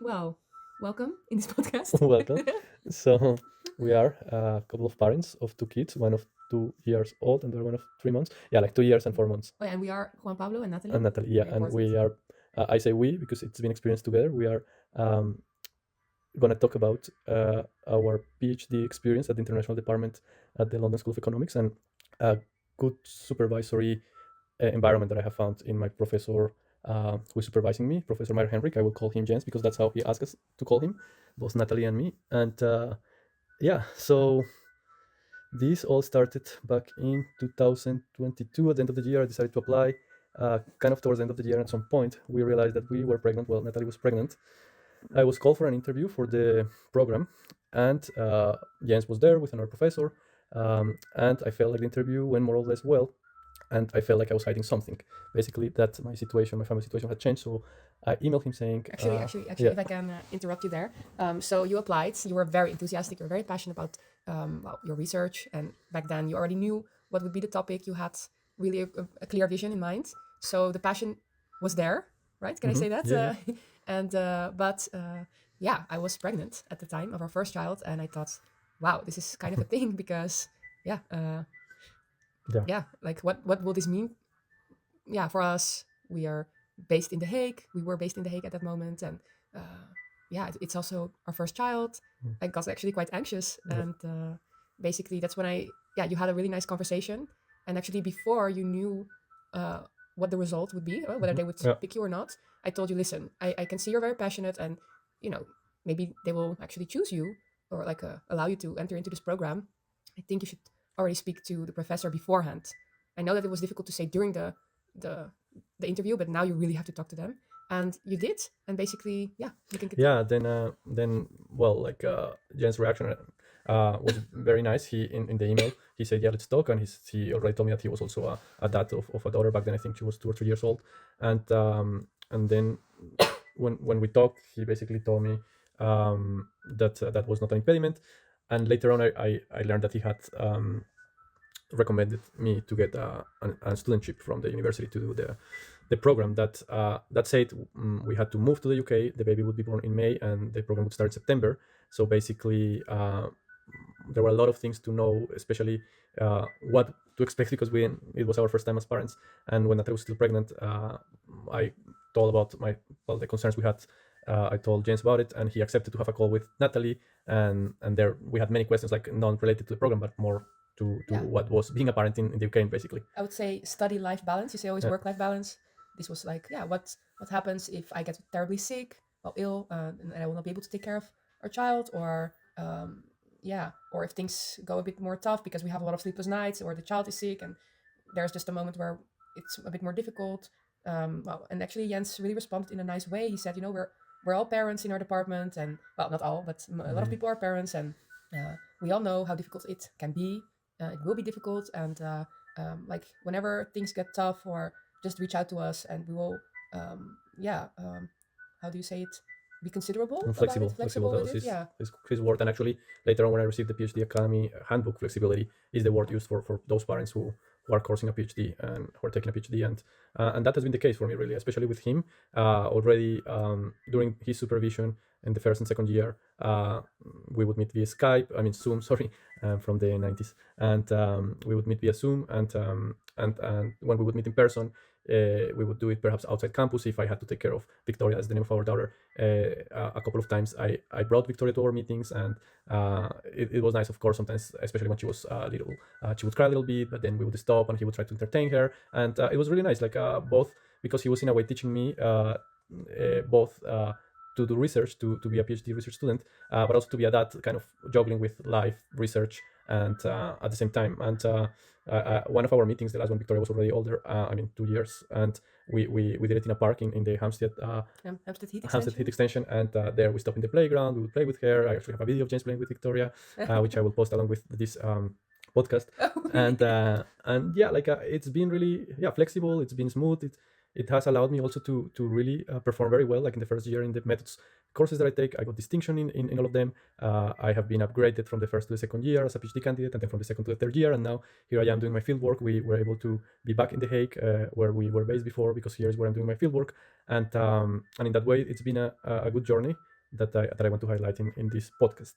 Well, welcome in this podcast. Welcome. So we are a couple of parents of two kids, one of 2 years old and the other one of 3 months. Yeah, like 2 years and 4 months. Oh, yeah, and we are Juan Pablo and Nataly. And Nataly, yeah, Very and important. we are. I say we because it's been experienced together. We are gonna talk about our PhD experience at the international department at the London School of Economics and a good supervisory environment that I have found in my professor who is supervising me, Professor Meyer Henrik. I will call him Jens because that's how he asked us to call him, both Nataly and me. And yeah, so this all started back in 2022. At the end of the year, I decided to apply. Kind of towards the end of the year, at some point, we realized that we were pregnant. Well, Nataly was pregnant. I was called for an interview for the program, and Jens was there with another professor. And I felt like the interview went more or less well. And I felt like I was hiding something. Basically, that my situation, my family situation had changed. So I emailed him saying, Actually, yeah, if I can interrupt you there. So you applied. You were very enthusiastic. You were very passionate about your research, and back then you already knew what would be the topic. You had really a clear vision in mind. So the passion was there, right? Can I say that? yeah, And but yeah, I was pregnant at the time of our first child, and I thought, wow, this is kind of a thing because yeah, yeah, yeah, like what will this mean? Yeah, for us, we are based in The Hague. We were based in The Hague at that moment, and yeah, it's also our first child. Mm. I got actually quite anxious, yeah, and basically that's when you had a really nice conversation, and actually before you knew what the result would be, or whether they would yeah. pick you or not, I told you, listen, I can see you're very passionate, and you know maybe they will actually choose you or like allow you to enter into this program. I think you should already speak to the professor beforehand. I know that it was difficult to say during the the interview, but now you really have to talk to them, and you did, and basically, yeah, you can continue. Yeah, then well, like Jen's reaction was very nice. He in the email he said, yeah, let's talk, and he already told me that he was also a dad of a daughter. Back then I think she was 2 or 3 years old. And then when we talked, he basically told me that that was not an impediment. And later on I learned that he had recommended me to get a studentship from the university to do the program. That said, we had to move to the UK. The baby would be born in May, and the program would start in September. So basically, there were a lot of things to know, especially what to expect, because it was our first time as parents. And when Natalie was still pregnant, I told about the concerns we had. I told James about it, and he accepted to have a call with Natalie. And there we had many questions, like not related to the program, but more to Yeah. what was being a parent in the UK, basically. I would say study life balance. You say always Yeah. work life balance. This was like, yeah, what happens if I get terribly sick, well, ill, and I will not be able to take care of our child, or yeah, or if things go a bit more tough because we have a lot of sleepless nights, or the child is sick, and there's just a moment where it's a bit more difficult. Well, and actually Jens really responded in a nice way. He said, we're all parents in our department, and well, not all, but a lot of people are parents, and we all know how difficult it can be. It will be difficult, and like whenever things get tough, or just reach out to us, and we will, how do you say it? Be considerable And about flexible, it, flexible. flexible That with was it. Yeah, his word. And actually, later on, when I received the PhD Academy handbook, flexibility is the word used for those parents who are coursing a PhD and who are taking a PhD. And that has been the case for me, really, especially with him. Already during his supervision in the first and second year, we would meet via Skype. I mean Zoom, sorry, from the 90s, and we would meet via Zoom. And when we would meet in person, we would do it perhaps outside campus. If I had to take care of Victoria, as the name of our daughter, a couple of times I brought Victoria to our meetings, and it was nice, of course. Sometimes, especially when she was little, she would cry a little bit, but then we would stop and he would try to entertain her, and it was really nice. Like both, because he was in a way teaching me both to do research, to be a PhD research student, but also to be a dad, kind of juggling with life, research, and at the same time. And one of our meetings, the last one, Victoria was already older, I mean 2 years, and we did it in a park in the Hampstead Hampstead Heat Extension, and there we stopped in the playground. We would play with her. I actually have a video of James playing with Victoria, which I will post along with this podcast. Oh, really? And yeah, like it's been really flexible. It's been smooth. It has allowed me also to really perform very well. Like in the first year in the methods courses that I take, I got distinction in all of them. I have been upgraded from the first to the second year as a PhD candidate, and then from the second to the third year. And now here I am doing my fieldwork. We were able to be back in The Hague, where we were based before, because here is where I'm doing my fieldwork. And in that way, it's been a good journey. that I want to highlight in this podcast.